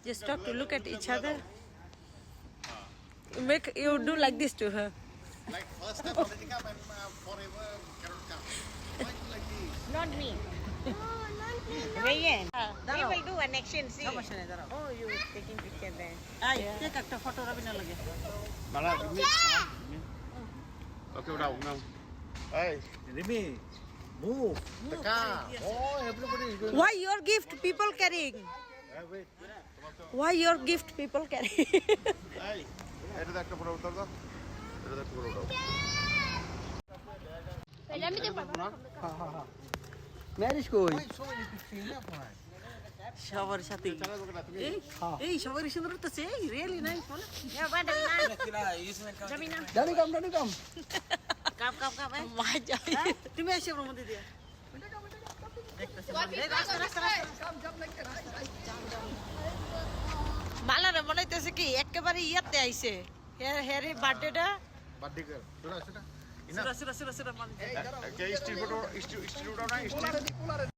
Just talk to look at each other. You do like this to her. Like first time already come and forever cannot come. Why you like this? Not me. Rayan. We will do an action scene. Oh, you taking picture there. Malah Rimi. Okay, udah umam. Hey, Rimi. Move. Teka. Oh, everybody is doing. Why your gift people carrying? Hey, wait. Why your gift people carrying? Hey. এটা তো একটা photo উঠাও তো। এটা তো একটা photo উঠাও। Marriage কই সবার সাথে এই সবার সুন্দর তো সেই রিয়েলি নাইস বলে Yeah, but Jamina. ডানি কাম Come. মজা তুমি এসে ওর মধ্যে দিয়া মালারে মনাইতেছে কি একেবারে ইয়াতে আইছে হেয়ার বার্থডেটা বার্থডে কর। তোরা আছে না? সুরা কে স্টিল ফটো স্টিল উঠাও না স্টিল